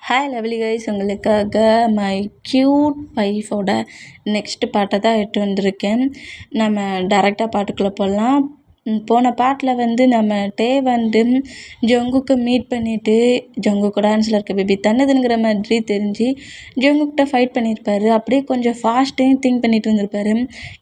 Hi lovely guys, உங்களுக்காக my cute வைஃபோட next பாட்டை தான் எடுத்து வந்திருக்கேன். நம்ம டேரெக்டாக பாட்டுக்குள்ளே போடலாம். போன பாட்டில் நம்ம டே ஜங்குக்கு மீட் பண்ணிவிட்டு ஜங்குக்கு டான்ஸில் இருக்க பேபி தன்னதுங்கிற மாதிரி தெரிஞ்சு ஜங்குக்கிட்ட ஃபைட் பண்ணியிருப்பாரு. அப்படியே கொஞ்சம் ஃபாஸ்ட்டையும் திங்க் பண்ணிட்டு இருந்திருப்பாரு.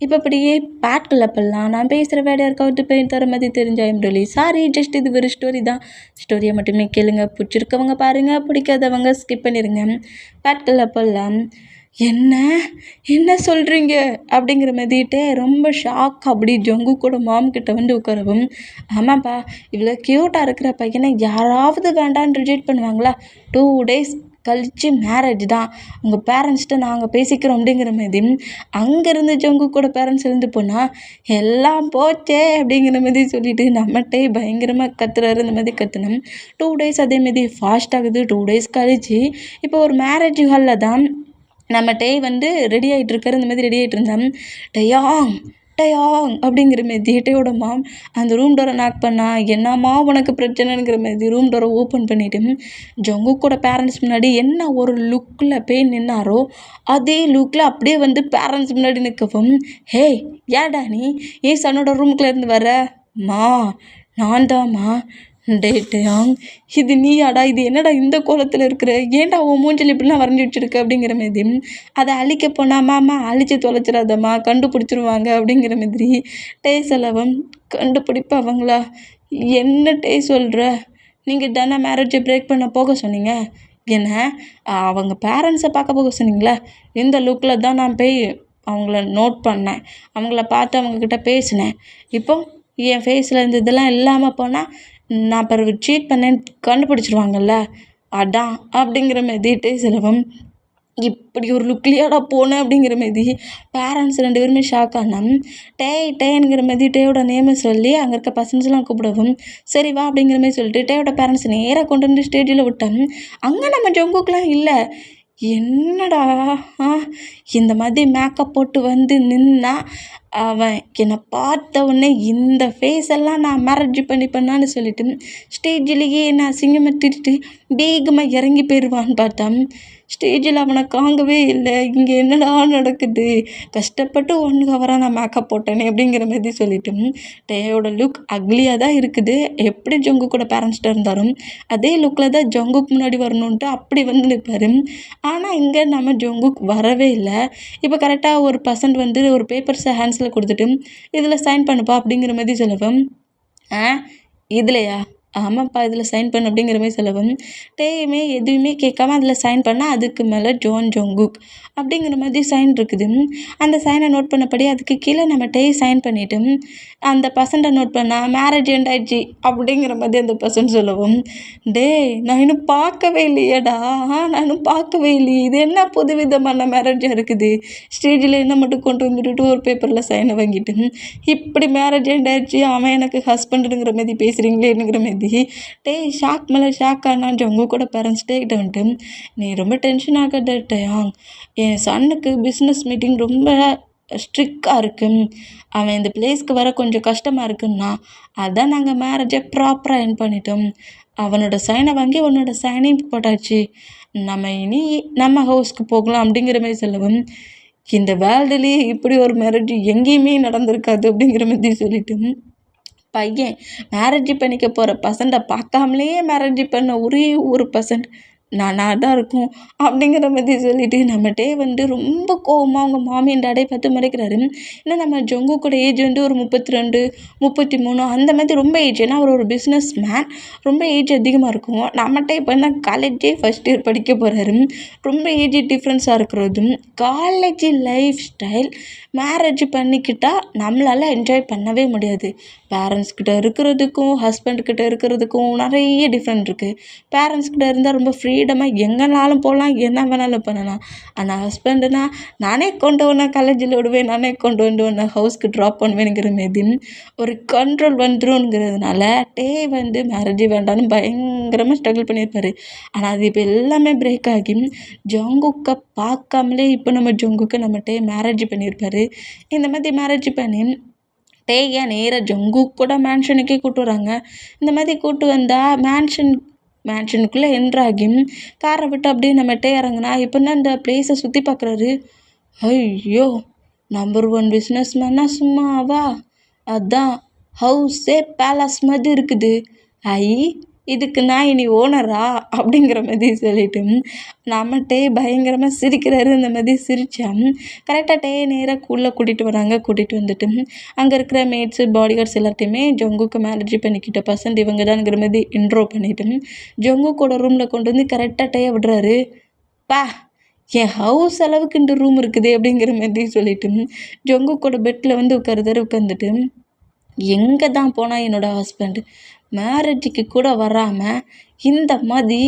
இப்போ அப்படியே பாட்டுக்குள்ளே போடலாம். நான் பேசுகிற வேலையாக இருக்காவது பெயின் தர மாதிரி தெரிஞ்சாயும் டொலி சாரி, ஜஸ்ட் இது ஒரு ஸ்டோரி தான். ஸ்டோரியை மட்டுமே கேளுங்க. பிடிச்சிருக்கவங்க பாருங்கள், பிடிக்காதவங்க ஸ்கிப் பண்ணிடுங்க. பாட்டுக்குள்ளே போடலாம். என்ன என்ன சொல்கிறீங்க அப்படிங்கிற மாதிரிட்டே ரொம்ப ஷாக். அப்படி ஜங்குக்கோட மாம்கிட்ட உட்காரவும், ஆமாப்பா, இவ்வளோ க்யூட்டாக இருக்கிற பையனை யாராவது வேண்டான்னு ரிஜெக்ட் பண்ணுவாங்களா? 2 days கழித்து மேரேஜ் தான், உங்கள் பேரண்ட்ஸ்கிட்ட நாங்கள் பேசிக்கிறோம் அப்படிங்கிற மாதிரி அங்கேருந்து ஜங்குக்கோட பேரண்ட்ஸ் இருந்து போனால் எல்லாம் போச்சே அப்படிங்கிற மாதிரி சொல்லிவிட்டு நம்மகிட்டே பயங்கரமாக கத்துறாரு. இந்த மாதிரி கத்துனோம். 2 days அதேமாரி ஃபாஸ்ட் ஆகுது. 2 days கழிச்சு இப்போ ஒரு மேரேஜ் ஹாலில் தான் நம்ம டே ரெடி ஆகிட்டு இருக்காரு. இந்த மாதிரி ரெடி ஆகிட்டு இருந்தான். டயாங் டயாங் அப்படிங்கிற மாதிரி டேயோட மாம் அந்த ரூம் டோரை நாக் பண்ணா, என்னம்மா உனக்கு பிரச்சனைங்கிற மாதிரி ரூம் டோரை ஓப்பன் பண்ணிவிட்டு ஜங்குக்கோட பேரண்ட்ஸ் முன்னாடி என்ன ஒரு லுக்கில் போய் நின்னாரோ அதே லுக்கில் அப்படியே பேரண்ட்ஸ் முன்னாடி நிற்கவும், ஹே ஏடா நீ ஏன் சன்னோட ரூமுக்குள்ளே இருந்து வர? மா நான் தான்மா. டேயாங், இது நீயாடா? இது என்னடா இந்த கோலத்தில் இருக்கிற? ஏன்டா உன் மூஞ்சல் இப்படிலாம் வரைஞ்சி வச்சுருக்க அப்படிங்கிற மாதிரி அதை அழிக்க போனாமாம்மா, அழிச்சு தொலைச்சிடாதம்மா, கண்டுபிடிச்சிருவாங்க அப்படிங்கிற மாதிரி டே செலவம். கண்டுபிடிப்பாங்களா? என்ன டே சொல்கிற? நீங்கள் தானே மேரேஜை பிரேக் பண்ண போக சொன்னீங்க. என்ன அவங்க பேரண்ட்ஸை பார்க்க போக சொன்னீங்களா? இந்த லுக்கில் தான் நான் போய் அவங்கள நோட் பண்ணேன், அவங்கள பார்த்து அவங்கக்கிட்ட பேசினேன். இப்போ என் ஃபேஸில் இந்த இதெல்லாம் இல்லாமல் போனால் நான் பிறகு சீட் பண்ணேன்னு கண்டுபிடிச்சிருவாங்கல்ல, அதான் அப்படிங்கிற மாதிரி செலவம். இப்படி ஒரு லுக்லியாடா போனேன் அப்படிங்கிற மாதிரி பேரண்ட்ஸ் 2 பேருமே ஷாக் ஆனோம். டேங்கிற மாதிரி டேயோட நேமை சொல்லி அங்கே இருக்க பசன்ஸ்லாம் கூப்பிடவும், சரி வா அப்படிங்கிற மாதிரி சொல்லிட்டு டேயோட பேரண்ட்ஸ் நேராக கொண்டு வந்து ஸ்டேஜில் விட்டோம். அங்கே நம்ம ஜங்குக்குலாம் இல்லை. என்னடா இந்த மாதிரி மேக்கப் போட்டு நின்னா அவன் என்னை பார்த்த உடனே இந்த ஃபேஸ் எல்லாம் நான் மேரேஜ் பண்ணிப்பேன்னான்னு சொல்லிட்டு ஸ்டேஜிலேயே நான் அசிங்கமாட்டிட்டு வேகமாக இறங்கி போயிடுவான்னு பார்த்தேன். ஸ்டேஜில் அவனை காங்கவே இல்லை. இங்கே என்னடா நடக்குது? கஷ்டப்பட்டு 1 hour நான் மேக்கப் போட்டேனே அப்படிங்கிற மாதிரி சொல்லிட்டு டேயோட லுக் அக்லியாக தான் இருக்குது. எப்படி ஜங்குக்கோட பேரண்ட்ஸ்கிட்ட இருந்தாலும் அதே லுக்கில் தான் ஜங்குக்கு முன்னாடி வரணுன்ட்டு அப்படி நிற்பார். ஆனால் இங்கே நம்ம ஜங்குக் வரவே இல்லை. இப்போ கரெக்டாக ஒரு பர்சன்ட் ஒரு பேப்பர்ஸை ஹேண்ட்ஸில் கொடுத்துட்டு இதில் சைன் பண்ணுப்பா அப்படிங்கிற மாதிரி சொல்லவும், இதுலையா? ஆமாப்பா, இதில் சைன் பண்ணு அப்படிங்கிற மாதிரி சொல்லவும், டேயுமே எதுவுமே கேட்காம அதில் சைன் பண்ணால் அதுக்கு மேலே ஜங்குக் அப்படிங்கிற மாதிரி சைன் இருக்குது. அந்த சைனை நோட் பண்ணபடி அதுக்கு கீழே நம்ம டே சைன் பண்ணிவிட்டு அந்த பர்சன்ட்டை நோட் பண்ணால் மேரேஜ் எண்ட் ஆயிடுச்சு அப்படிங்கிற மாதிரி அந்த பர்சன்ட் சொல்லவும், டே நான் இன்னும் பார்க்கவே இல்லையேடா, நான் இன்னும் பார்க்கவே இல்லையே, இது என்ன புதுவிதமான மேரேஜாக இருக்குது? ஸ்டேஜில் என்ன மட்டும் கொண்டு வந்துட்டு ஒரு பேப்பரில் சைனை வாங்கிட்டு இப்படி மேரேஜ் எண்ட் ஆயிடுச்சு, அவன் எனக்கு ஹஸ்பண்டுங்கிற மாதிரி பேசுகிறீங்களேங்கிற மாதிரி டே ஷாக் மேலே ஷாக் ஆனால் ஜங்குக்கோட பேரண்ட்ஸ் டேக்கிட்ட நீ ரொம்ப டென்ஷன் ஆகாத டயாங், என் சன்னுக்கு பிஸ்னஸ் மீட்டிங் ரொம்ப ஸ்ட்ரிக்டாக இருக்குது, அவன் இந்த பிளேஸ்க்கு வர கொஞ்சம் கஷ்டமாக இருக்குன்னா அதான் நாங்கள் மேரேஜை ப்ராப்பராக என் பண்ணிட்டோம். அவனோட சைனை வாங்கி உன்னோட சைனையும் போட்டாச்சு, நம்ம இனி நம்ம ஹவுஸ்க்கு போகலாம் அப்படிங்கிற மாதிரி சொல்லவும், இந்த வேர்ல்டுலேயே இப்படி ஒரு மேரேஜ் எங்கேயுமே நடந்திருக்காது அப்படிங்கிற மாதிரி சொல்லிட்டு பையன் மேரேஜ் பண்ணிக்க போகிற பர்சன்ட்டை பார்க்காமலே மேரேஜ் பண்ண ஒரே ஒரு பர்சன்ட் நானாக தான் இருக்கும் அப்படிங்கிற மாதிரி சொல்லிட்டு நம்மகிட்டே ரொம்ப கோவமாக அவங்க மாமி டாடே பார்த்து மறைக்கிறாரு. ஏன்னா நம்ம ஜங்குக்கோட ஏஜ் ஒரு 32 33 அந்த மாதிரி ரொம்ப ஏஜ். ஏன்னா அவர் ஒரு பிஸ்னஸ் மேன், ரொம்ப ஏஜ் அதிகமாக இருக்கும். நம்மகிட்ட இப்போ என்ன காலேஜே ஃபஸ்ட் இயர் படிக்க போகிறாரு. ரொம்ப ஏஜ் டிஃப்ரென்ஸாக இருக்கிறதும் காலேஜ் லைஃப் ஸ்டைல் மேரேஜ் பண்ணிக்கிட்டால் நம்மளால் என்ஜாய் பண்ணவே முடியாது. பேரண்ட்ஸ்கிட்ட இருக்கிறதுக்கும் ஹஸ்பண்ட்கிட்ட இருக்கிறதுக்கும் நிறைய டிஃப்ரெண்ட் இருக்குது. பேரண்ட்ஸ்கிட்ட இருந்தால் ரொம்ப ஃப்ரீடமாக எங்கேனாலும் போகலாம், என்ன வேணாலும் பண்ணலாம். ஆனால் ஹஸ்பண்டுனா நானே கொண்டு உன்னை காலேஜில் விடுவேன், நானே கொண்டு உன்னை ஹவுஸ்க்கு ட்ராப் பண்ணுவேனுங்கிற மாரி ஒரு கண்ட்ரோல் வந்துருங்கிறதுனால டே மேரேஜ் வேண்டாம்னு பயங்கரமாக ஸ்ட்ரகிள் பண்ணியிருப்பார். ஆனால் அது இப்போ எல்லாமே பிரேக் ஆகி ஜங்குக்கை பார்க்காமலே இப்போ நம்ம ஜங்குக்கை நம்ம டே மேரேஜ் பண்ணியிருப்பார். இந்த மாதிரி மேரேஜ் பண்ணி டேயை நேராக ஜங்குக் கூட மேன்ஷனுக்கே கூப்பிட்டு வராங்க. இந்த மாதிரி கூப்பிட்டு வந்தால் மேன்ஷன் மேன்ஷனுக்குள்ளே என்ட்ராகி காரை விட்டு அப்படியே நம்மகிட்ட இறங்குனா இப்போன்னா இந்த பிளேஸை சுற்றி பார்க்குறாரு. ஐயோ, நம்பர் 1 பிஸ்னஸ் மேனா சும்மாவா? அதான் ஹவுஸே பேலஸ் மாதிரி இருக்குது. ஐ, இதுக்கு நான் இனி ஓனரா அப்படிங்கிற மாதிரி சொல்லிட்டு நம்மகிட்டே பயங்கரமாக சிரிக்கிறாரு. அந்த மாதிரி சிரிச்சா கரெக்டாக நேராக உள்ளே கூட்டிகிட்டு வராங்க. கூட்டிகிட்டு வந்துட்டு அங்கே இருக்கிற மேட்ஸு பாடிகார்ட்ஸ் எல்லாத்தையுமே ஜங்குக்கு மேரேஜ் பண்ணிக்கிட்ட பர்சன்ட் இவங்க தான்ங்கிற மாதிரி இன்ட்ரோ பண்ணிவிட்டு ஜங்குக்கோட ரூமில் கொண்டு வந்து கரெக்டாக விடுறாரு. பா, என் ஹவுஸ் அளவுக்கு இந்த ரூம் இருக்குது அப்படிங்கிற மாதிரி சொல்லிட்டு ஜங்குக்கோட பெட்டில் வந்து உட்காந்துட்டு எங்கே தான் போனால் என்னோடய ஹஸ்பண்ட் மேரேஜுக்கு கூட வராமல் இந்த மாதிரி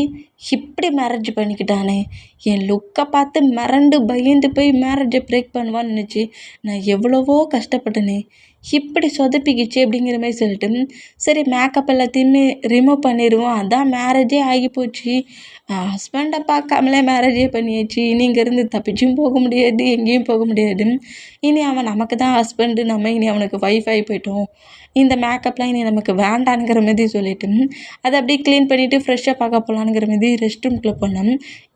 இப்படி மேரேஜ் பண்ணிக்கிட்டானே, என் லுக்கை பார்த்து மிரண்டு பயந்து போய் மேரேஜை பிரேக் பண்ணுவான்னு நினச்சி நான் எவ்வளவோ கஷ்டப்பட்டேனே, இப்படி சொதப்பிக்கிச்சு அப்படிங்கிற மாதிரி சொல்லிட்டு சரி மேக்கப் எல்லாத்தையுமே ரிமூவ் பண்ணிடுவோம், அதான் மேரேஜே ஆகி போச்சு, ஹஸ்பண்டை பார்க்காமலே மேரேஜே பண்ணியாச்சு, இனி இங்கேருந்து தப்பிச்சும் போக முடியாது, எங்கேயும் போக முடியாது, இனி அவன் நமக்கு தான் ஹஸ்பண்டு, நம்ம இனி அவனுக்கு ஒய்ஃப் ஆகி போயிட்டோம், இந்த மேக்கப்லாம் இனி நமக்கு வேண்டானுங்கிற மாதிரி சொல்லிட்டு அதை அப்படியே க்ளீன் பண்ணிவிட்டு ஃப்ரெஷ்ஷாக பார்க்க போகலானுங்கிற மாதிரி ரெஸ்ட் ரூம்குள்ளே போனோம்.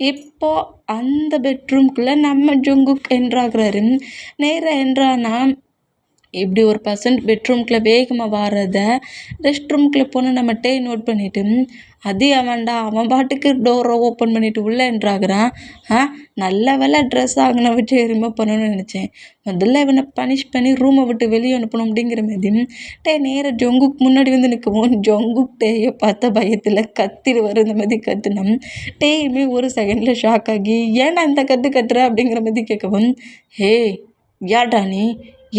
இப்போது அந்த பெட்ரூம்குள்ளே நம்ம ஜங்குக் என்ட்ராகிறாரு. நேராக என்ட்ரானா இப்படி ஒரு பர்சன்ட் பெட்ரூம்குள்ளே வேகமாக வாரதை ரெஸ்ட் ரூம்குள்ளே போன நம்மகிட்டே நோட் பண்ணிவிட்டு அது அவன்டா, அவன் பாட்டுக்கு டோரை ஓப்பன் பண்ணிவிட்டு உள்ளே என்ட்ராகிறான். நல்ல வேலை ட்ரெஸ் ஆகின விட்டு ரிமூவ் பண்ணணும்னு நினச்சேன், முதல்ல இவனை பனிஷ் பண்ணி ரூமை விட்டு வெளியே அனுப்பணும் அப்படிங்கிற மாதிரி நேராக ஜங்குக்கு முன்னாடி வந்து நிற்கவும் ஜங்குக் டேயை பார்த்த பயத்தில் கத்திடுவார். இந்த மாதிரி கத்துனோம். டேயுமே ஒரு செகண்டில் ஷாக் ஆகி ஏன்டா இந்த கத்துற அப்படிங்கிற மாதிரி கேட்கவும், ஹே யார்டா நீ,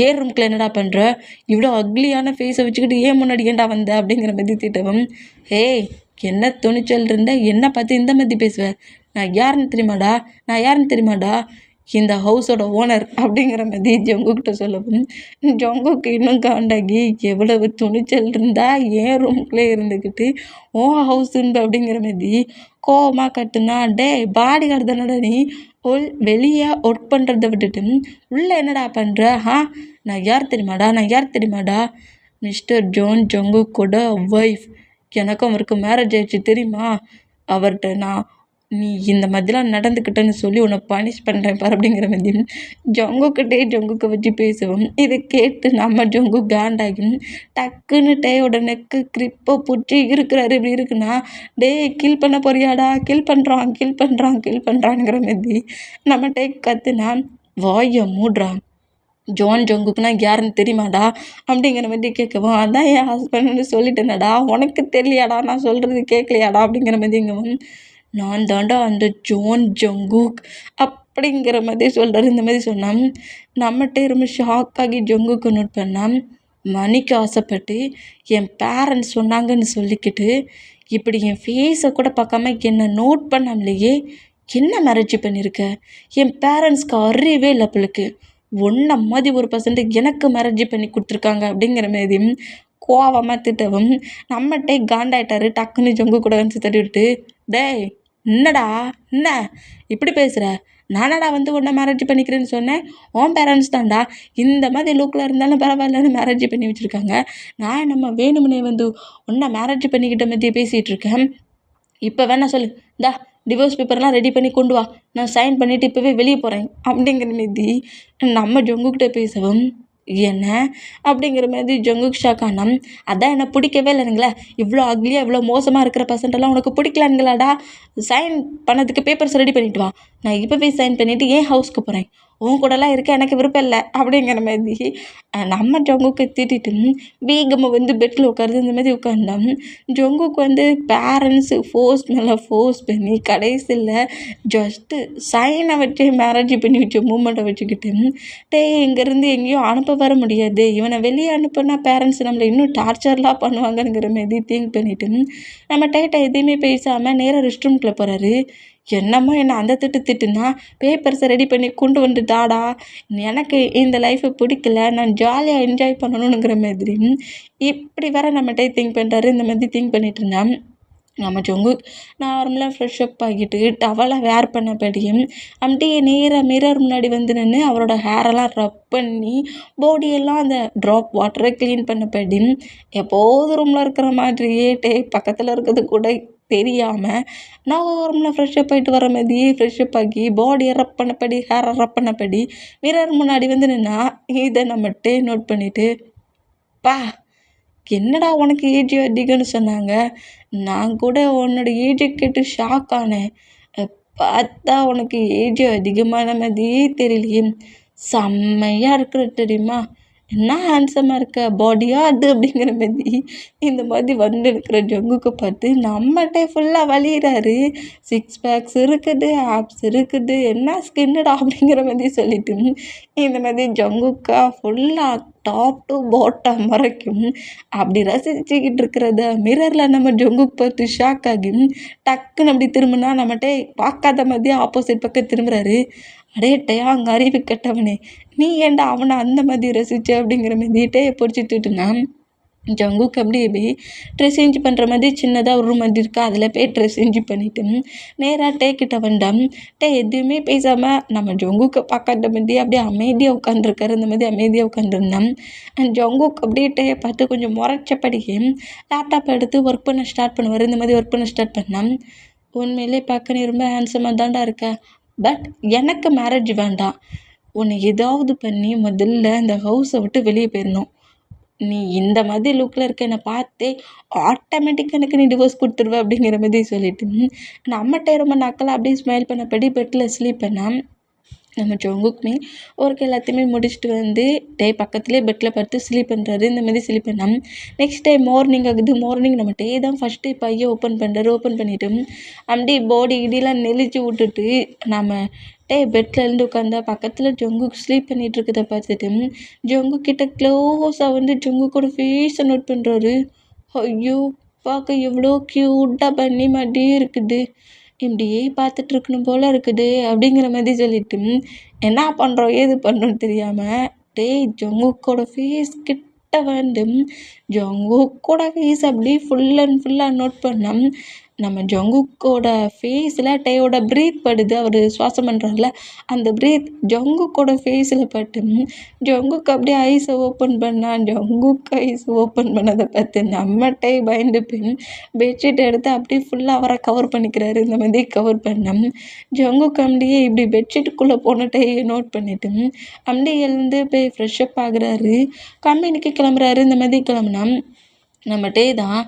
ஏன் ரூம்குள்ள என்னடா பண்ணுற, இவ்வளோ அக்லியான ஃபேஸை வச்சுக்கிட்டு ஏன் முன்னாடி ஏன்டா வந்த அப்படிங்கிற மாதிரி திட்டவும், ஏய் என்ன துணிச்சல் இருந்தால் என்னை பார்த்து இந்த மாதிரி பேசுவேன், நான் யாருன்னு தெரியுமாடா, இந்த ஹவுஸோட ஓனர் அப்படிங்கிற மாதிரி ஜங்குக்கிட்ட சொல்லவும் ஜங்குக்கு இன்னும் காண்டாகி எவ்வளவு துணிச்சல் இருந்தால் ஏன் ரூம்குள்ளே இருந்துக்கிட்டு ஓ ஹவுஸுன்பு அப்படிங்கிற மாதிரி கோவமாக கட்டுனா, டே பாடி கார்டு தானடா நீ, வெளியே ஒர்க் பண்ணுறத விட்டுட்டு உள்ளே என்னடா பண்ணுற, நான் யார் தெரியுமாடா, மிஸ்டர் ஜான் ஜங்குக்கோட ஒய்ஃப், எனக்கும் அவருக்கு மேரேஜ் ஆயிடுச்சு தெரியுமா, அவர்கிட்ட நான் நீ இந்த மாதிரிலாம் நடந்துக்கிட்டேன்னு சொல்லி உன்னை பனிஷ் பண்ணுறேன் பாரு அப்படிங்கிற மாதிரி ஜங்குக்கை வச்சு பேசுவோம். இதை கேட்டு நம்ம ஜங்கு காண்டாகி டக்குன்னு டேயோட நெக்கு கிரிப்பை பிடிச்சி இருக்கிறாரு. இப்படி இருக்குன்னா டே கில் பண்ண போறியாடா, கில் பண்ணுறாங்கிற மாதிரி நம்ம டே கத்துனா வாயை மூடுறான். ஜான் ஜங்குக்குனா யாருன்னு தெரியுமாடா அப்படிங்கிற மாதிரி கேட்கவும், அதான் என் ஹஸ்பண்ட்னு சொல்லிட்டேனடா, உனக்கு தெரியலையாடா, நான் சொல்கிறது கேட்கலையாடா அப்படிங்கிற மாதிரிங்கவும், நான் தாண்டா அந்த ஜான் ஜங்குக் அப்படிங்கிற மாதிரி சொல்கிறாரு. இந்த மாதிரி சொன்னான். நம்மகிட்டே ரொம்ப ஷாக்காகி ஜங்குக்கு நோட் பண்ணான். மணிக்கு ஆசைப்பட்டு என் பேரண்ட்ஸ் சொன்னாங்கன்னு சொல்லிக்கிட்டு இப்படி என் ஃபேஸை கூட பார்க்காம என்னை நோட் பண்ணாமலேயே என்ன மேரேஜ் பண்ணியிருக்க, என் பேரண்ட்ஸ்க்கு அறியவே இல்லை பிள்ளைக்கு, ஒன்றை மாதிரி ஒரு பர்சன்ட் எனக்கு மேரேஜ் பண்ணி கொடுத்துருக்காங்க அப்படிங்கிற மாதிரி கோவமாக திட்டவும் நம்மகிட்டே காண்டாயிட்டாரு. டக்குன்னு ஜங்கு கூட வந்து தட்டி விட்டு, டேய் என்ன இப்படி பேசுகிற, நானடா வந்து உன்னை மேரேஜ் பண்ணிக்கிறேன்னு சொன்னேன், உன் பேரண்ட்ஸ் தான்டா இந்த மாதிரி லுக்கில் இருந்தாலும் பரவாயில்லன்னு மேரேஜ் பண்ணி வச்சுருக்காங்க, நான் நம்ம வேணுமுனே வந்து உன்னை மேரேஜ் பண்ணிக்கிட்ட மாதிரியே பேசிகிட்டு இருக்கேன், இப்போ வேணா சொல்லு, இந்தா டிவோர்ஸ் பேப்பர்லாம் ரெடி பண்ணி கொண்டு வா, நான் சைன் பண்ணிவிட்டு இப்போவே வெளியே போகிறேன் அப்படிங்கிற மாதிரி நம்ம ஜங்குக்கிட்ட பேசவும், என்ன அப்படிங்கிற மாதிரி ஜங்குக் ஷாக்கானா, அதான் என்னை பிடிக்கவே இல்லைங்களே, இவ்வளோ அக்லியாக இவ்வளோ மோசமாக இருக்கிற பர்சன்டெல்லாம் உனக்கு பிடிக்கலானுங்களாடா, சைன் பண்ணதுக்கு பேப்பர்ஸ் ரெடி பண்ணிவிட்டு வா, நான் இப்போவே சைன் பண்ணிவிட்டு ஏன் ஹவுஸ்க்கு போகிறேன், உன் கூடலாம் இருக்க எனக்கு விருப்பம் இல்லை அப்படிங்கிற மாதிரி நம்ம ஜங்குக்கு திட்டிட்டு வேகமாக வந்து பெட்டில் உட்காருது. இந்த மாதிரி உட்காந்தோம். ஜங்குக்கு வந்து பேரண்ட்ஸு ஃபோர்ஸ் மேலே ஃபோர்ஸ் பண்ணி கடைசியில் ஜஸ்ட்டு சைனை வச்சு மேரேஜ் பண்ணி வச்ச மூமெண்ட்டை வச்சுக்கிட்டு இங்கேருந்து எங்கேயும் அனுப்ப வர முடியாது, இவனை வெளியே அனுப்புனா பேரண்ட்ஸ் நம்மளை இன்னும் டார்ச்சர்லாம் பண்ணுவாங்கங்கிற மாதிரி திங்க் பண்ணிவிட்டு நம்ம டேட்டா எதையுமே பேசாமல் நேராக ரெஸ்ட் ரூம்குள்ளே போகிறாரு. என்னமோ என்ன அந்த திட்டுனா பேப்பர்ஸை ரெடி பண்ணி கொண்டு வந்துட்டாடா, எனக்கு இந்த லைஃப்பை பிடிக்கல, நான் ஜாலியாக என்ஜாய் பண்ணணுங்கிற மாதிரி இப்படி வேற நம்மகிட்டே திங்க் பண்ணுறாரு. இந்த மாதிரி திங்க் பண்ணிட்டு இருந்தான். நம்ம ஜங்கு நார்மலாக ஃப்ரெஷ்அப் ஆகிட்டு டவலை வேர் பண்ணபடியும் அப்படியே நேராக மிரர் முன்னாடி வந்து நின்று அவரோட ஹேரெல்லாம் ரப் பண்ணி பாடியெல்லாம் அந்த ட்ராப் வாட்டரை க்ளீன் பண்ணபடி எப்போது ரூமில் இருக்கிற மாதிரியே பக்கத்தில் இருக்கிறது கூட தெரியாமல் நார்மலாக ஃப்ரெஷ்ஷப் ஆகிட்டு வர மாதிரி ஃப்ரெஷ்ஷப் ஆகி பாடியை ரப் பண்ணப்படி ஹேரை ரப் பண்ணப்படி மிரர் முன்னாடி வந்து நின்னா இதை நம்மகிட்டே நோட் பண்ணிவிட்டு பா என்னடா உனக்கு ஏஜ் அதிகம்னு சொன்னாங்க. நான் கூட உன்னோட ஏஜை கேட்டு ஷாக் ஆனேன். பார்த்தா உனக்கு ஏஜ் அதிகமான மாதிரியே தெரியலையே. செம்மையாக இருக்கிற தெரியுமா, என்ன ஹேண்ட்ஸமாக இருக்க, பாடியா அது அப்படிங்கிற மாதிரி இந்த மாதிரி வந்து இருக்கிற ஜங்குக்கை பார்த்து நம்மகிட்ட ஃபுல்லாக வலிகிறாரு. 6 பேக்ஸ் இருக்குது, ஆப்ஸ் இருக்குது, என்ன ஸ்கின்னுடா அப்படிங்கிற மாதிரி சொல்லிட்டு இந்த மாதிரி ஜங்குக்கா ஃபுல்லாக டாப் டு பாட்டம் வரைக்கும் அப்படி ரசிச்சுக்கிட்டு இருக்கிறத மிரரில் நம்ம ஜங்குக் பார்த்து ஷாக் ஆகி டக்குன்னு அப்படி திரும்பினா நம்மகிட்ட பார்க்காத மாதிரி ஆப்போசிட் பக்கம் திரும்புறாரு. அடே டேயா அங்கே அறிவு கெட்டவனே, நீ ஏன்டா அவனை அந்த மாதிரி ரசிச்ச அப்படிங்கிற மாதிரி டேயை பிடிச்சிட்டுனா ஜங்குக் அப்படியே போய் ட்ரெஸ் சேஞ்ச் பண்ணுற மாதிரி சின்னதாக ஒரு ரூம் மாதிரி இருக்கா, அதில் போய் ட்ரெஸ் சேஞ்ச் பண்ணிவிட்டு நேராக டே கிட்ட வந்தான். டே எதுவுமே பேசாமல் நம்ம ஜங்குக்கை பார்க்காத மாதிரி அப்படியே அமைதியாக உட்காந்துருக்காரு. இந்த மாதிரி அமைதியாக உட்காந்துருந்தான். அண்ட் ஜங்குக் அப்படியே டேயை பார்த்து கொஞ்சம் முறைச்சப்படியே லேப்டாப் எடுத்து ஒர்க் பண்ண ஸ்டார்ட் பண்ணுவார். இந்த மாதிரி ஒர்க் பண்ண ஸ்டார்ட் பண்ணான். உண்மையிலே பார்க்க நீ ரொம்ப ஹேண்ட்ஸமாக தான்டா இருக்க, பட் எனக்கு மேரேஜ் வேண்டாம். உன்னை ஏதாவது பண்ணி முதல்ல இந்த ஹவுஸை விட்டு வெளியே போயிடணும். நீ இந்த மாதிரி லுக்கில் இருக்க என்னை பார்த்தே ஆட்டோமேட்டிக்காக எனக்கு நீ டிவோர்ஸ் கொடுத்துருவ அப்படிங்கிற மாதிரி சொல்லிட்டு நம்மகிட்ட ரொம்ப நக்கலாக அப்படியே ஸ்மைல் பண்ணபடி பெட்டில் ஸ்லீப் பண்ணான். நம்ம ஜங்குக்குமே ஒர்க் எல்லாத்தையுமே முடிச்சுட்டு வந்து டே பக்கத்துலேயே பெட்டில் படுத்து ஸ்லீப் பண்ணுறாரு. இந்த மாதிரி ஸ்லீப் பண்ணால் நெக்ஸ்ட் டே மார்னிங் ஆகுது. மார்னிங் நம்ம டே தான் ஃபஸ்ட்டு பையை ஓப்பன் பண்ணுறாரு. ஓப்பன் பண்ணிவிட்டு அப்படியே பாடி இடியெலாம் நெளிச்சு விட்டுட்டு நம்ம டே பெட்டில் இருந்து உட்காந்தா பக்கத்தில் ஜங்குக் ஸ்லீப் பண்ணிகிட்டு இருக்கிறத பார்த்துட்டு ஜங்குக் கிட்ட க்ளோஸாக வந்து ஜங்குக்கோட ஃபேஸை நோட் பண்ணுறாரு. ஐயோ, பார்க்க எவ்வளோ க்யூட்டாக பண்ணி மாதிரியே இருக்குது, இப்படியே பார்த்துட்டு இருக்கணும் போல் இருக்குது அப்படிங்கிற மாதிரி சொல்லிட்டு என்ன பண்ணுறோம் ஏது பண்ணுறோன்னு தெரியாமல் டேய் ஜங்குக்கோட ஃபேஸ் கிட்ட வந்து ஜங்குக்கோட ஃபேஸ் அப்படியே ஃபுல் அண்ட் ஃபுல்லாக நோட் பண்ணோம். நம்ம ஜங்குக்கோட ஃபேஸில் டேயோட ப்ரீத் படுது. அவர் சுவாசம் பண்ணுறாருல, அந்த ப்ரீத் ஜங்குக்கோட ஃபேஸில் பட்டு ஜங்குக் அப்படியே ஐஸை ஓப்பன் பண்ணான். ஜங்குக் ஐஸ் ஓப்பன் பண்ணதை பார்த்து நம்ம டே பயந்து போய் பெட்ஷீட் எடுத்து அப்படியே ஃபுல்லாக அவரை கவர் பண்ணிக்கிறாரு. இந்த மாதிரி கவர் பண்ணோம். ஜங்குக் அப்படியே இப்படி பெட்ஷீட்டுக்குள்ளே போன டேயை நோட் பண்ணிவிட்டு அப்படியே எழுந்து போய் ஃப்ரெஷ்ஷப் ஆகுறாரு. கம்பெனிக்கு கிளம்புறாரு. இந்த மாதிரி கிளம்புனா நம்ம டே தான்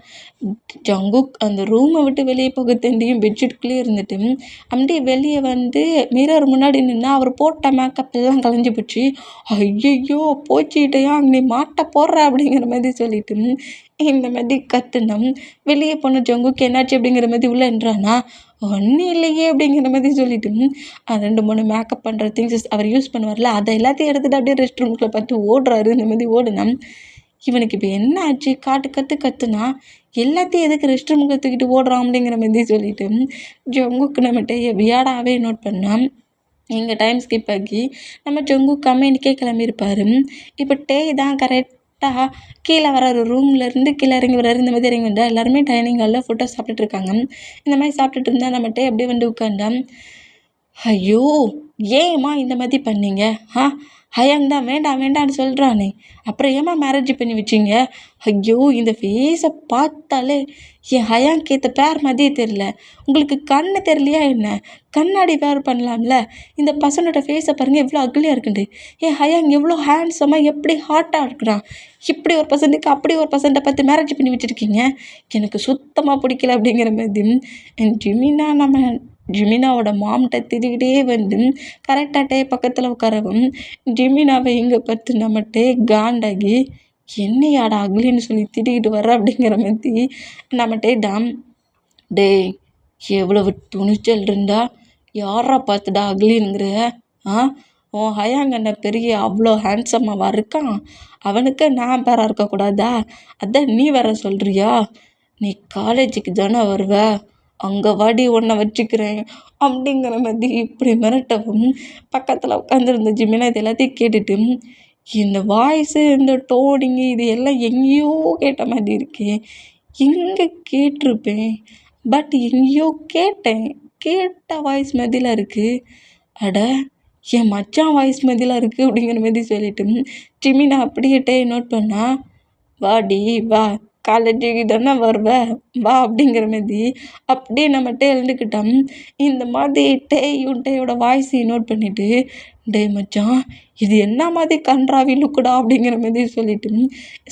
ஜங்குக் அந்த ரூமை விட்டு வெளியே போக தெரியும் பெட்ஷீட்குள்ளேயே இருந்துட்டு அப்படியே வெளியே வந்து மிரர் முன்னாடி நின்னா அவர் போட்ட மேக்கப் எல்லாம் கலைஞ்சி போச்சு. ஐயையோ போச்சுக்கிட்டையா நீ மாட்ட போடுற அப்படிங்கிற மாதிரி சொல்லிட்டு இந்த மாதிரி கத்துனோம். வெளியே போன ஜங்குக்கு என்னாச்சு அப்படிங்கிற மாதிரி உள்ளே என்றானா ஒன்றும் இல்லையே அப்படிங்கிற மாதிரி சொல்லிட்டு 2-3 மேக்கப் பண்ணுற திங்ஸஸ் அவர் யூஸ் பண்ணுவார்ல, அதை எல்லாத்தையும் எடுத்துகிட்டு அப்படியே ரெஸ்ட் ரூம்குள்ளே பார்த்து ஓடுறாரு. இந்த மாதிரி ஓடுனா இவனுக்கு இப்போ என்ன ஆச்சு, கத்துனா எல்லாத்தையும் எதுக்கு ரெஸ்ட் ரூமுக்கு தூக்கிட்டு ஓடுறான் அப்படிங்கிற மாதிரி சொல்லிட்டு ஜங்குக்கு நம்மகிட்ட வியாடாவே நோட் பண்ணான். எங்கள் டைம் ஸ்கிப் ஆகி நம்ம ஜங்குக் கம்பெனிக்கே கிளம்பியிருப்பார். இப்போ டே தான் கரெக்டாக கீழே வராரு. ரூம்லேருந்து கீழே இறங்கி வராரு. இந்த மாதிரி இறங்கி வந்தால் எல்லாருமே டைனிங் ஹாலில் ஃபுட்டை சாப்பிட்டுட்டு இருக்காங்க. இந்த மாதிரி சாப்பிட்டுட்டு இருந்தால் நம்ம டே அப்படியே வந்து உட்காந்தான். ஐயோ, ஏம்மா இந்த மாதிரி பண்ணீங்க? ஹயாங் தான் வேண்டான்னு சொல்கிறானே, அப்புறம் ஏம்மா மேரேஜ் பண்ணி வச்சிங்க? ஐயோ, இந்த ஃபேஸை பார்த்தாலே என் ஹயாங்க்கு ஏற்ற பேர் மாதிரியே தெரில. உங்களுக்கு கண்ணு தெரியலையா என்ன? கண்ணாடி பேர் பண்ணலாம்ல. இந்த பசனோட ஃபேஸை பாருங்கள் எவ்வளோ அக்லியாக இருக்குண்டு. என் ஹயாங் எவ்வளோ ஹேண்ட்ஸமாக எப்படி ஹாட்டாக இருக்கிறான். இப்படி ஒரு பர்சன்ட்டுக்கு அப்படி ஒரு பர்சன்ட்டை பார்த்து மேரேஜ் பண்ணி வச்சுருக்கீங்க, எனக்கு சுத்தமாக பிடிக்கல அப்படிங்கிற மாதிரி ஜிமினாவோட மாம்கிட்ட திரிகிட்டே வந்து கரெக்டாக டே பக்கத்தில் உட்காரவும் ஜிமினாவை இங்கே பார்த்து நம்மகிட்டே காண்டாகி என்னையாடா அக்லின்னு சொல்லி திட்டிக்கிட்டு வர்ற அப்படிங்கிற மாதிரி நம்மகிட்டே டே எவ்வளவு துணிச்சல் இருந்தா யாரா பார்த்துடா அக்லிங்கிற? உன் ஹயாங்கண்ண பெரிய அவ்வளோ ஹேண்ட்ஸம்மாவா இருக்கான், அவனுக்கு நான் பேராக இருக்கக்கூடாதா? அதான் நீ வேற சொல்கிறியா? நீ காலேஜுக்கு தானே வருவ, அங்கே வாடி ஒன்றை வச்சுக்கிறேன் அப்படிங்கிற மாதிரி இப்படி மிரட்டவும் பக்கத்தில் உட்காந்துருந்த ஜிமினா இது எல்லாத்தையும் கேட்டுட்டு இந்த வாய்ஸு இந்த டோனிங்கு இது எல்லாம் எங்கேயோ கேட்ட மாதிரி இருக்கே, எங்கே கேட்டிருப்பேன், பட் எங்கேயோ கேட்ட வாய்ஸ் மாதிரிலாம் இருக்குது. அட என் மச்சான் வாய்ஸ் மாதிரிலாம் இருக்குது அப்படிங்கிற மாதிரி சொல்லிட்டு ஜிமினா அப்படியே நோட் பண்ணா வாடி வா காலேஜுக்கு தானே வருவ வா அப்படிங்கிற மாரி அப்படியே நம்மகிட்ட எழுந்துக்கிட்டோம். இந்த மாதிரி டேயோட வாய்ஸையும் நோட் பண்ணிவிட்டு, டேய் மச்சான் இது என்ன மாதிரி கன்றாவி லுக்குடா அப்படிங்கிற மாதிரி சொல்லிட்டு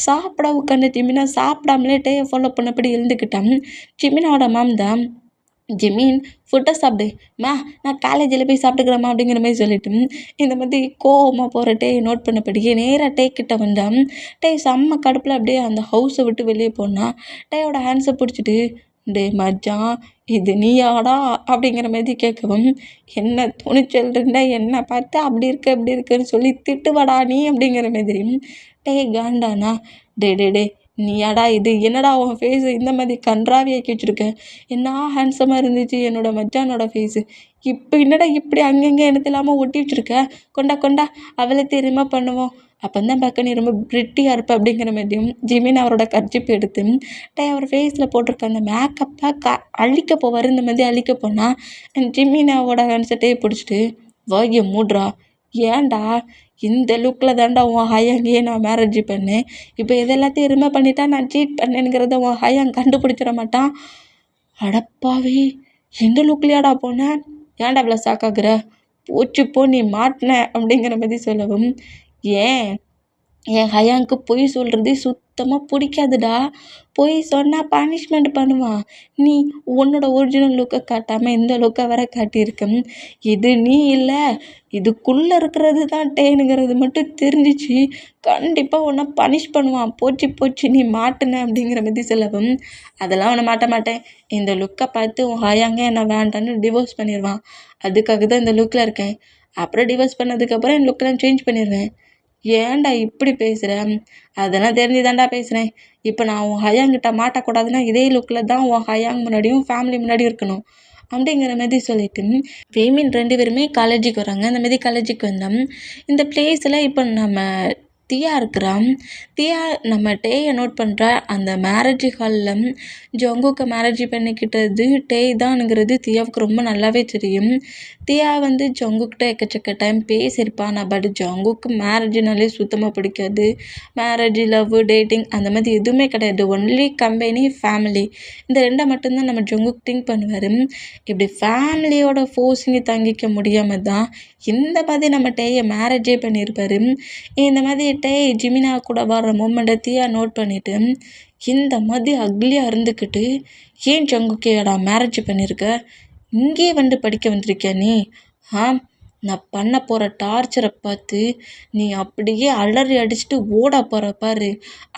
சாப்பிட உட்காந்த ஜிமினா சாப்பிடாமலே டேயை ஃபாலோ பண்ணபடி எழுந்துக்கிட்டான். ஜிமினாவோட மேம் தான், ஜிமின் ஃபுட்டை சாப்பிடு மா, நான் காலேஜில் போய் சாப்பிட்டுக்கிறேம்மா அப்படிங்கிற மாதிரி சொல்லிட்டு இந்த மாதிரி கோவமாக போகிற டேயை நோட் பண்ணபடியே நேராக டே கிட்ட வந்தான். டே செம்ம கடுப்பில் அப்படியே அந்த ஹவுஸை விட்டு வெளியே போனான். டேயோட ஹேண்ட்ஸை பிடிச்சிட்டு, டே மச்சான் இது நீயாடா அப்படிங்கிற மாதிரி கேட்கவும், என்ன துணிச்சல் இருந்தா என்னை பார்த்து அப்படி இருக்க இப்படி இருக்குன்னு சொல்லி திட்டுவாடா நீ அப்படிங்கிற மாதிரி. டே காண்டானா, டே டே டே நீயாடா இது, என்னடா உன் ஃபேஸு இந்த மாதிரி கன்றாவி ஆக்கி வச்சுருக்க, என்ன ஹேண்ட்ஸமாக இருந்துச்சு என்னோட மச்சானோட ஃபேஸு, இப்போ என்னடா இப்படி அங்கங்கே எனக்கு இல்லாமல் ஒட்டி வச்சுருக்க, கொண்டா கொண்டா அவளை ரிமூவ் பண்ணுவோம், அப்போ தான் பார்க்க நீ ரொம்ப பிரிட்டியாக இருப்ப அப்படிங்கிற மாதிரியும் ஜிமின் அவரோட கர்ச்சிப்பு எடுத்து டே அவர் ஃபேஸில் போட்டிருக்க அந்த மேக்கப்பை அழிக்க போவார். இந்த மாதிரி அழிக்க போனால் ஜிமினாவோட ஹேண்ட்ஸை பிடிச்சிட்டு, வாயை மூட்றா, ஏன்டா இந்த லுக்கில் தான்டா உன் ஹையாங்கையே நான் மேரேஜ் பண்ணேன், இப்போ இது எல்லாத்தையும் ரிமூவ் பண்ணிட்டா நான் சீட் பண்ணேங்கிறத உன் ஹையாங் கண்டுபிடிச்சிட மாட்டான், அடப்பாவே இந்த லுக்லையாடா போனேன், ஏன்டா அவ்வளோ சாக்காக்குற, போச்சு போ நீ மாட்டின அப்படிங்கிற மாதிரி சொல்லவும், ஏன் என் ஹயாங்க்கு பொய் சொல்கிறது சுத்தமாக பிடிக்காதுடா, பொய் சொன்னால் பனிஷ்மெண்ட் பண்ணுவான், நீ உன்னோட ஒரிஜினல் லுக்கை காட்டாமல் இந்த லுக்கை வர காட்டியிருக்க, இது நீ இல்லை இதுக்குள்ளே இருக்கிறது தான் டேனுங்கிறது மட்டும் தெரிஞ்சிச்சு, கண்டிப்பாக உன்னை பனிஷ் பண்ணுவான், போச்சு போச்சு நீ மாட்டுன அப்படிங்கிற மாதிரி சொல்லவும், அதெல்லாம் உன்னை மாட்ட மாட்டேன், இந்த லுக்கை பார்த்து உன் ஹயாங்க என்னை வேண்டான்னு டிவோர்ஸ் பண்ணிடுவான், அதுக்காக தான் இந்த லுக்கில் இருக்கேன், அப்புறம் டிவோர்ஸ் பண்ணதுக்கப்புறம் என் லுக்கெலாம் சேஞ்ச் பண்ணிடுவேன், ஏன்டா இப்படி பேசுகிற, அதெல்லாம் தெரிஞ்சு தான்டா பேசுகிறேன், இப்போ நான் உன் ஹயாங்கிட்ட மாட்டக்கூடாதுன்னா இதே லுக்கில் தான் உன் ஹயாங் முன்னாடியும் ஃபேமிலி முன்னாடியும் இருக்கணும் அப்படிங்கிற மாதிரி சொல்லிட்டு ஃபெமின் 2 பேருமே காலேஜுக்கு வராங்க. அந்த மாதிரி காலேஜுக்கு வந்தோம். இந்த பிளேஸில் இப்போ நம்ம தியா இருக்கிறான். தியா நம்ம டேயை நோட் பண்ணுற அந்த மேரேஜ் ஹாலில் ஜங்குக்கு மேரேஜ் பண்ணிக்கிட்டது டே தான்ங்கிறது தியாவுக்கு ரொம்ப நல்லாவே தெரியும். தியா வந்து ஜங்குக்கிட்ட எக்கச்சக்க டைம் பேசியிருப்பான். பட் ஜங்குக்கு மேரேஜ்னாலே சுத்தமாக பிடிக்காது. மேரேஜ், லவ், டேட்டிங் அந்த மாதிரி எதுவுமே கிடையாது. ஒன்லி கம்பெனி, ஃபேமிலி, இந்த 2 மட்டும்தான் நம்ம ஜங்குக்கு திங்க் பண்ணுவார். இப்படி ஃபேமிலியோட ஃபோர்ஸிங்க தாங்கிக்க முடியாமல் தான் இந்த மாதிரி நம்ம டேயை மேரேஜே பண்ணியிருப்பார். இந்த மாதிரி டே ஜிமினா கூட வர்ற மூமெண்ட்டை தியா நோட் பண்ணிவிட்டு, இந்த மாதிரி அக்லியாக இருந்துக்கிட்டு ஏன் ஜங்குக்கேடா மேரேஜ் பண்ணியிருக்க, இங்கேயே வந்து படிக்க வந்திருக்கியா நீ, நான் பண்ண போகிற டார்ச்சரை பார்த்து நீ அப்படியே அலறி அடிச்சுட்டு ஓட போகிற பாரு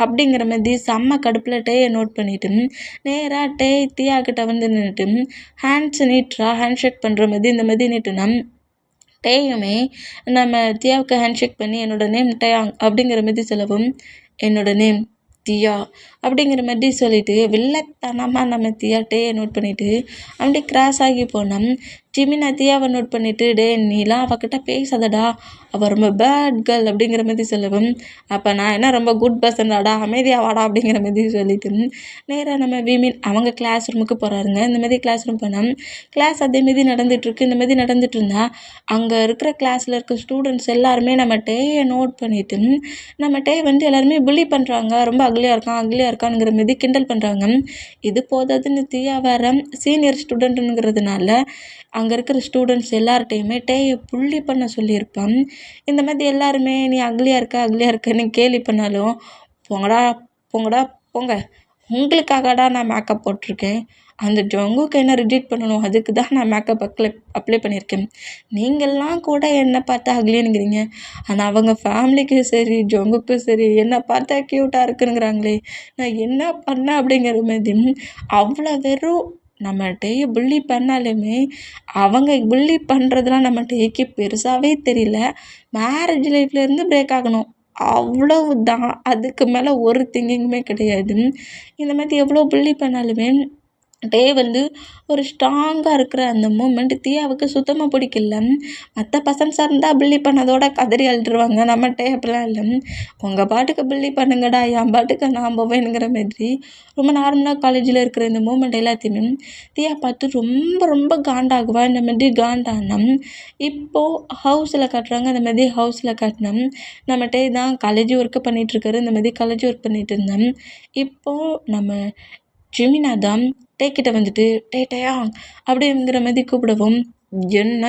அப்படிங்கிற மாதிரி செம்ம கடுப்பில் டேயை நோட் பண்ணிவிட்டு நேராக டே தியா கிட்ட வந்து நின்றுட்டு ஹேண்ட்ஸ் நீட்ரா ஹேண்ட் ஷேக் பண்ணுற மாதிரி இந்த மாதிரி நீட்டுனா டேயுமே நம்ம தியாவுக்கு ஹேண்ட் ஷேக் பண்ணி என்னோட நேம் டேயாங் அப்படிங்கிற மாதிரி சொல்லவும், என்னோட நேம் தியா அப்படிங்கிற மாதிரி சொல்லிவிட்டு வில்லத்தனமாக நம்ம தியா டேயை நோட் பண்ணிவிட்டு அப்படியே கிராஸ் ஆகி போனோம். ஜிமினா தியாவை நோட் பண்ணிவிட்டு, டே நீலாம் அவகிட்ட பேசாதடா, அவள் ரொம்ப பேட் கேர்ள் அப்படிங்கிற மாதிரி சொல்லவும், அப்போ நான் என்ன ரொம்ப குட் பர்சன்டாடா, அமைதியாக வாடா அப்படிங்கிற மாதிரி சொல்லிட்டு நேராக நம்ம விமின் அவங்க கிளாஸ் ரூமுக்கு போகிறாருங்க. இந்த மாதிரி கிளாஸ் ரூம் போனோம். கிளாஸ் அதேமாரி நடந்துகிட்ருக்கு. இந்த மாதிரி நடந்துகிட்டு இருந்தால் அங்கே இருக்கிற கிளாஸில் இருக்க ஸ்டூடெண்ட்ஸ் எல்லாருமே நம்ம டேயை நோட் பண்ணிவிட்டு நம்ம டே வந்து எல்லாருமே புள்ளி பண்ணுறாங்க, ரொம்ப அக்லியாக இருக்கானுங்கிற மாதிரி கிண்டல் பண்ணுறாங்க. இது போதாதுன்னு தியா வேறு சீனியர் ஸ்டூடெண்ட்டுங்கிறதுனால அங்கே இருக்கிற ஸ்டூடெண்ட்ஸ் எல்லார்ட்டையுமே டேயை புள்ளி பண்ண சொல்லியிருப்பான். இந்த மாதிரி எல்லாருமே நீ அக்லியாக இருக்கன்னு கேலி பண்ணாலும், போங்கடா போங்கடா போங்க, உங்களுக்காகடா நான் மேக்கப் போட்டிருக்கேன், அந்த ஜங்குக்கு என்ன ரிஜெக்ட் பண்ணணும் அதுக்கு தான் நான் மேக்கப் அப்ளை பண்ணியிருக்கேன், நீங்கள்லாம் கூட என்னை பார்த்தா அக்லினுங்கிறீங்க, ஆனால் அவங்க ஃபேமிலிக்கும் சரி ஜங்குக்கும் சரி என்னை பார்த்தா க்யூட்டாக இருக்குனுங்கிறாங்களே, நான் என்ன பண்ணேன் அப்படிங்கிற மாதிரி அவ்வளோ வெறும் நம்ம டேயை புள்ளி பண்ணாலுமே அவங்க புள்ளி பண்ணுறதுலாம் நம்ம டேக்கு பெருசாகவே தெரியல. மேரேஜ் லைஃப்லேருந்து பிரேக் ஆகணும் அவ்வளவு தான், அதுக்கு மேலே ஒரு திங்கிங்குமே கிடையாது. இந்த மாதிரி எவ்வளோ புள்ளி பண்ணாலுமே வந்து ஒரு ஸ்ட்ராங்காக இருக்கிற அந்த மூமெண்ட் தியாவுக்கு சுத்தமாக பிடிக்கல. மற்ற பசங்களாக இருந்தால் பில்லி பண்ணதோட கதறி அழுதுருவாங்க. நம்ம அப்படிலாம் இல்லை. உங்கள் பாட்டுக்கு பில்லி பண்ணுங்கடா, என் பாட்டுக்கு நான் போவேனுங்கிற மாதிரி ரொம்ப நார்மலாக காலேஜில் இருக்கிற இந்த மூமெண்ட் எல்லாத்தையுமே தியா பார்த்து ரொம்ப ரொம்ப காண்டாகுவா. இந்த மாதிரி காண்டானம் இப்போது ஹவுஸில் காட்டுறாங்க. அந்த மாதிரி ஹவுஸில் காட்டினோம் நம்ம தான் காலேஜ் ஒர்க்கு பண்ணிகிட்ருக்காரு. இந்த மாதிரி காலேஜ் ஒர்க் பண்ணிகிட்டு இருந்தேன். இப்போது நம்ம ஜெமினா தான் கிட்ட வந்துட்டு டேயா அப்படிங்கிற மாதிரி கூப்பிடவும், என்ன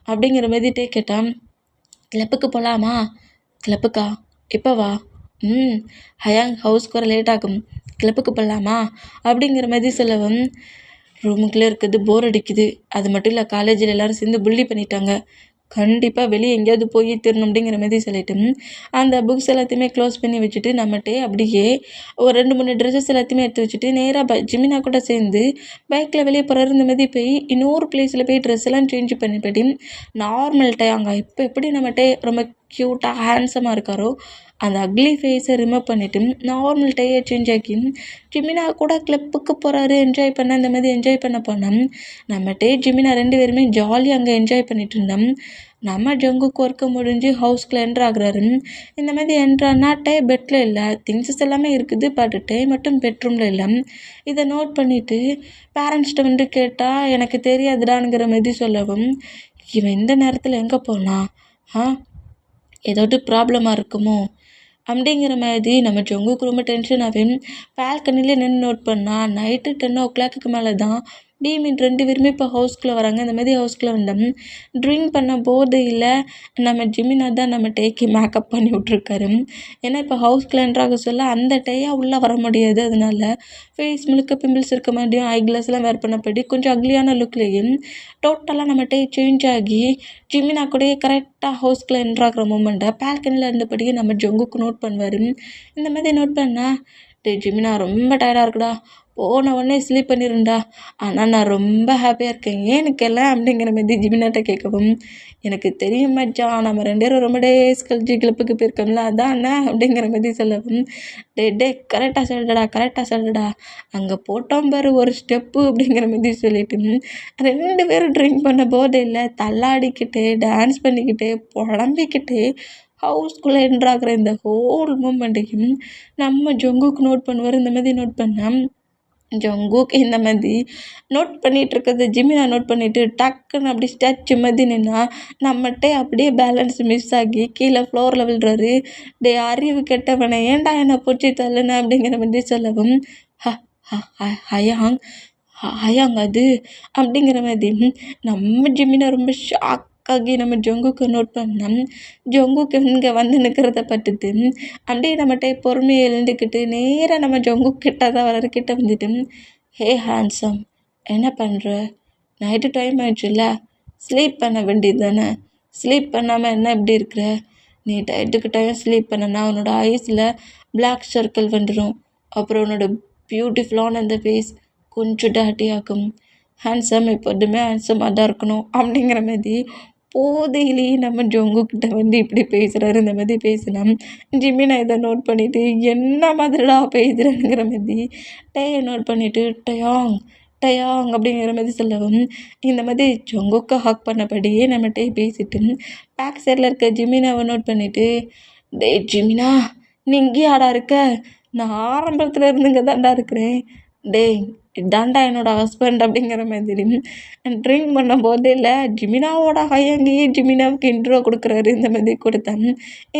அப்படிங்கிற மாதிரி கேட்டான். கிளப்புக்கு போகலாமா? கிளப்புக்கா? எப்போவா? ஹயாங் ஹவுஸ்க்கு வர லேட் ஆகும், கிளப்புக்கு போகலாமா அப்படிங்கிற மாதிரி சொல்லவும், ரூமுக்குள்ளே இருக்கிறது போர் அடிக்குது. அது மட்டும் இல்லை, காலேஜில் எல்லோரும் சேர்ந்து புள்ளி பண்ணிட்டாங்க. கண்டிப்பாக வெளியே எங்கேயாவது போய் தீரணும் அப்படிங்கிற மாதிரி சொல்லிட்டு அந்த புக்ஸ் எல்லாத்தையுமே க்ளோஸ் பண்ணி வச்சுட்டு நம்மகிட்டே அப்படியே ஒரு 2-3 ட்ரெஸ்ஸஸ் எல்லாத்தையுமே எடுத்து வச்சுட்டு நேராக ஜிமினா கூட சேர்ந்து பைக்கில் வெளியே போகிறாரு. இந்த மாதிரி போய் இன்னொரு பிளேஸில் போய் ட்ரெஸ் எல்லாம் சேஞ்ச் பண்ணிப்படி நார்மல் அங்கே இப்போ எப்படி நம்மகிட்டே ரொம்ப க்யூட்டாக ஹேண்ட்ஸமாக இருக்காரோ அந்த அக்லி ஃபேஸை ரிமூவ் பண்ணிவிட்டு நார்மல் டேயை சேஞ்ச் ஆக்கி ஜிமினா கூட கிளப்புக்கு போகிறாரு, என்ஜாய் பண்ண இந்த மாதிரி என்ஜாய் பண்ண போனோம். நம்ம ஜிமினா 2 பேருமே ஜாலியாக அங்கே என்ஜாய் பண்ணிட்டு இருந்தோம். நம்ம ஜங்குக்கு ஒர்க்கு முடிஞ்சு ஹவுஸ்க்குள்ள என்ட்ரு ஆகுறாரு. இந்த மாதிரி என்ட்ரானா பெட்டில் இல்லை, திங்ஸஸ் எல்லாமே இருக்குது, பட் மட்டும் பெட்ரூமில் இல்லை. இதை நோட் பண்ணிவிட்டு பேரண்ட்ஸ்கிட்ட வந்து கேட்டால் எனக்கு தெரியாதுடாங்கிற மாதிரி சொல்லவும், இவன் இந்த நேரத்தில் எங்கே போகலாம், ஏதாவது ப்ராப்ளமாக இருக்குமோ அப்படிங்கிற மாதிரி நம்ம ஜங்குக்கு ரொம்ப டென்ஷன் ஆகும். பால்கனிலே நின்று நோட் பண்ணால் நைட்டு 10 o'clock மேலே தான் டீமின் 2 பேருமே இப்போ ஹவுஸ்குள்ளே வராங்க. இந்த மாதிரி ஹவுஸ்குள்ளே வந்தோம். ட்ரிங்க் பண்ண போதையில் நம்ம ஜிமினா தான் நம்ம டேக்கு மேக்கப் பண்ணி விட்ருக்காரு. ஏன்னா இப்போ ஹவுஸ்குள்ளே என்ட்ராக சொல்ல அந்த டேயாக உள்ளே வர முடியாது. அதனால ஃபேஸ் முழுக்க பிம்பிள்ஸ் இருக்க மாதிரியும் ஐ கிளாஸ்லாம் வேர் பண்ணப்படி கொஞ்சம் அக்லியான லுக்லேயும் டோட்டலாக நம்ம டே சேஞ்ச் ஆகி ஜிமினா கூடயே கரெக்டாக ஹவுஸ்குள்ளே என்ட்ராகிற மூமெண்ட்டை பால்கனியில் இருந்தபடியே நம்ம ஜங்குக்கு நோட் பண்ணுவார். இந்த மாதிரி நோட் பண்ணால் ஜிமினா ரொம்ப டயர்டாக இருக்குடா, போன உடனே ஸ்லீப் பண்ணிடும்டா, ஆனால் நான் ரொம்ப ஹாப்பியாக இருக்கேன், ஏன் நிற்கலாம் அப்படிங்கிற மாதிரி ஜிமினாட்ட கேட்கவும், எனக்கு தெரியும் மச்சான், நம்ம 2 பேரும் ரொம்ப டேஸ் கழிச்சு கிளப்புக்கு போயிருக்கோம்ல, அதான் என்ன அப்படிங்கிற மாதிரி சொல்லவும், கரெக்டாக சொல்லுடா, அங்கே போட்டோம் பாரு ஒரு ஸ்டெப்பு அப்படிங்கிற மாதிரி சொல்லிட்டு 2 பேரும் ட்ரிங்க் பண்ண போதையில் தள்ளாடிக்கிட்டே டான்ஸ் பண்ணிக்கிட்டே புலம்பிக்கிட்டே ஹவுஸ்குள்ளே என்ட்ராகிற இந்த ஹோல் மூமெண்ட்டையும் நம்ம ஜங்குக்கு நோட் பண்ணுவார். இந்த மாதிரி நோட் பண்ணால் ஜங்குக்கு இந்த மாதிரி நோட் பண்ணிகிட்ருக்கிறது ஜிமினா நோட் பண்ணிவிட்டு டக்குன்னு அப்படி ஸ்டாச்சு மாதிரி நின்னா நம்மகிட்ட அப்படியே பேலன்ஸ் மிஸ் ஆகி கீழே ஃப்ளோரில் விழுறாரு. அறிவு கெட்டவனை ஏன்டா என்னை பிடிச்சி தள்ளுன அப்படிங்கிற மாதிரி சொல்லவும், ஹயாங் அது அப்படிங்கிற மாதிரி நம்ம ஜிமினா ரொம்ப ஷாக் ஆகி நம்ம ஜங்குக்கு நோட் பண்ணோம். ஜங்குக்கு இங்கே வந்து நிற்கிறத பார்த்துட்டு அப்படியே நம்மகிட்ட பொறுமையை எழுந்துக்கிட்டு நேராக நம்ம ஜங்குக்கு கிட்ட தான் வர்றாரு. கிட்ட வந்துட்டு, ஹே ஹேண்ட்ஸம், என்ன பண்ணுற? நைட்டு டைம் ஆயிடுச்சுல்ல, ஸ்லீப் பண்ண வேண்டியது தானே, ஸ்லீப் பண்ணாமல் என்ன இப்படி இருக்கிற? நீ டைட்டுக்கு டைம் ஸ்லீப் பண்ணனா உன்னோட ஐஸில் பிளாக் சர்க்கிள் வந்துடும், அப்புறம் உன்னோட பியூட்டிஃபுல்லான அந்த ஃபேஸ் கொஞ்சம் டேட்டி ஆகும். ஹேண்ட்ஸம் எப்போதுமே ஹேண்ட்ஸமாக தான் இருக்கணும் அப்படிங்கிற மாதிரி போதையிலேயே நம்ம ஜங்குக்கிட்ட வந்து இப்படி பேசுகிறாரு. இந்த மாதிரி பேசினா ஜிமினா இதை நோட் பண்ணிவிட்டு என்ன மாதிரிடா பேசுகிறேங்கிற மாதிரி டேயை நோட் பண்ணிவிட்டு டயாங் அப்படிங்கிற மாதிரி சொல்லவும், இந்த மாதிரி ஜங்குக்கு ஹக் பண்ணபடியே நம்ம டே பேசிட்டு பேக் சைடில் இருக்க ஜிமினாவை நோட் பண்ணிவிட்டு, ஜிமினா நீ இங்கேயாடா இருக்க? நான் ஆரம்பத்தில் இருந்துங்க தான்டா இருக்கிறேன். இதாண்டா என்னோட ஹஸ்பண்ட் அப்படிங்கிற மாதிரி ட்ரிங்க் பண்ண போதையில் ஜிமினாவோட ஹயாங்கியே ஜிமினாவுக்கு இன்ட்ரோ கொடுக்குறாரு. இந்த மாதிரி கொடுத்தேன்.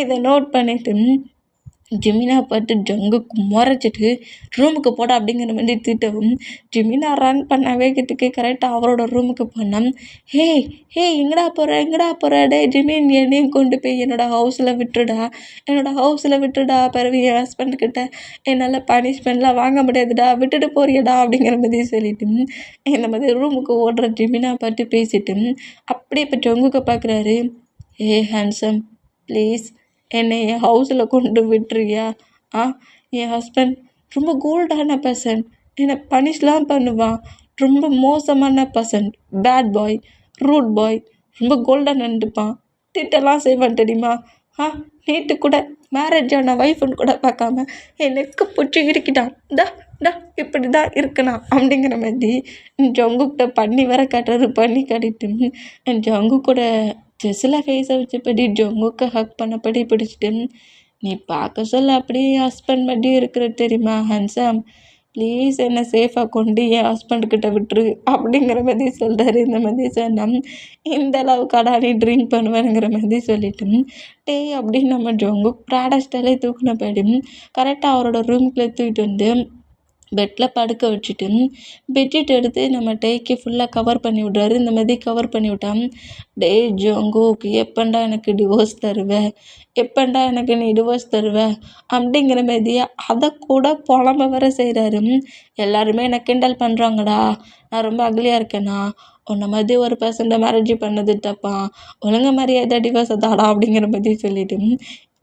இதை நோட் பண்ணிவிட்டு ஜிமினா பார்த்து ஜங்குக்கு முறைச்சிட்டு ரூமுக்கு போட அப்படிங்கிற மாதிரி திட்டவும், ஜிமினா ரன் பண்ண வேகத்துக்கு கரெக்டாக அவரோட ரூமுக்கு போனோம். ஹே எங்கடா போகிற ஜிமின், என்னையும் கொண்டு போய் என்னோடய ஹவுஸில் விட்டுடா, பிறகு என் ஹஸ்பண்ட்கிட்ட என்னால் பனிஷ்மெண்ட்லாம் வாங்க முடியாதுடா, விட்டுட்டு போறியடா அப்படிங்கிற மாதிரி சொல்லிட்டு இந்த மாதிரி ரூமுக்கு ஓடுற ஜிமினா பார்த்து பேசிட்டு அப்படியே இப்போ ஜங்குக்கு பார்க்குறாரு. ஹேண்ட்ஸம், ப்ளீஸ் என்னை என் ஹவுஸில் கொண்டு விட்டுறியா? என் ஹஸ்பண்ட் ரொம்ப கோல்டான பர்சன், என்னை பனிஷ்லாம் பண்ணுவான், ரொம்ப மோசமான பர்சன், பேட் பாய், ரூட் பாய், ரொம்ப கோல்டாக நடந்துப்பான், திட்டெல்லாம் செய்வான் தெரியுமா? நேற்று கூட மேரேஜ் ஆன ஒய்ஃபுன்னு கூட பார்க்காம என் நெக்கு பிடிச்சி இருக்கிட்டான். இப்படி தான் இருக்கணும் அப்படிங்கிற மாதிரி ஜங்குக்கிட்ட பண்ணி வேற காட்டுறாரு. பண்ணி காட்டிட்டு ஜங்குக்கூட ட்ரெஸ்ஸில் ஃபேஸை வச்சபடி ஜங்குக்கை ஹக் பண்ணபடி பிடிச்சிட்டு, நீ பார்க்க சொல்ல அப்படியே என் ஹஸ்பண்ட் மாதிரி இருக்கிற தெரியுமா ஹேண்ட்ஸம், ப்ளீஸ் என்னை சேஃபாக கொண்டு என் ஹஸ்பண்ட்கிட்ட விட்டுரு அப்படிங்கிற மாதிரி சொல்கிறாரு. இந்த மாதிரி சொன்னால் இந்த அளவுக்காடா நீ ட்ரிங்க் பண்ணுவேங்கிற மாதிரி சொல்லிட்டு டேய் அப்படின்னு நம்ம ஜங்குக் ப்ராடா ஸ்டைலே தூக்குனபடி கரெக்டாக அவரோட ரூமுக்குள்ளே தூக்கிட்டு வந்து பெட்டில் படுக்க வச்சுட்டு பெட்ஷீட் எடுத்து நம்ம டேக்கு ஃபுல்லாக கவர் பண்ணி விட்றாரு. இந்த மாதிரி கவர் பண்ணி விட்டான். டேய் ஜங்குக், எப்பண்டா எனக்கு டிவோர்ஸ் தருவ, எப்பண்டா எனக்கு நீ டிவோர்ஸ் தருவ அப்படிங்கிற மாதிரியே அதை கூட புலம்ப வர செய்கிறாரு. எல்லாருமே என்னை கிண்டல் பண்ணுறாங்கடா, நான் ரொம்ப அகலியாக இருக்கேனா, உன்னை மாதிரி ஒரு பர்சன்ட்டை மேரேஜ் பண்ணது தப்பா, ஒழுங்க மரியாதை டிவோர்ஸ் தாடா அப்படிங்கிற மாதிரி சொல்லிட்டு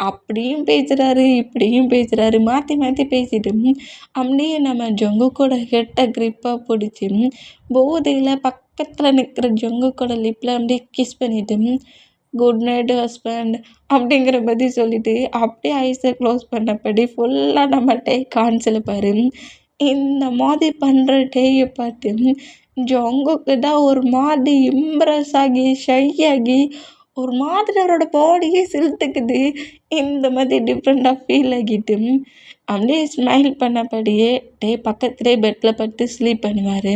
அப்படியும் பேசுகிறாரு, இப்படியும் பேசுகிறாரு, மாற்றி மாற்றி பேசிட்டு அப்படியே நம்ம ஜங்குக்கோட ஹெட்டை க்ரிப்பாக பிடிச்சி போதையில் பக்கத்தில் நிற்கிற ஜங்குக்கோட லிப்பில் அப்படியே கிஸ் பண்ணிட்டு குட் நைட் ஹஸ்பண்ட் அப்படிங்கிற மாதிரி சொல்லிட்டு அப்படியே ஐஸை க்ளோஸ் பண்ணபடி ஃபுல்லாக நம்ம டே கான்சில் இந்த மாதிரி பண்ணுற டேயை பார்த்து ஜங்குக்கு தான் ஒரு மாதிரி இம்ப்ரெஸ் ஆகி ஷை ஆகி ஒரு மாதிரி அவரோட பாடியே சிலுத்துக்குது. இந்த மாதிரி டிஃப்ரெண்ட்டாக ஃபீல் ஆகிட்டு அப்படியே ஸ்மைல் பண்ணபடியே டே பக்கத்துலேயே பெட்டில் படுத்து ஸ்லீப் பண்ணுவார்.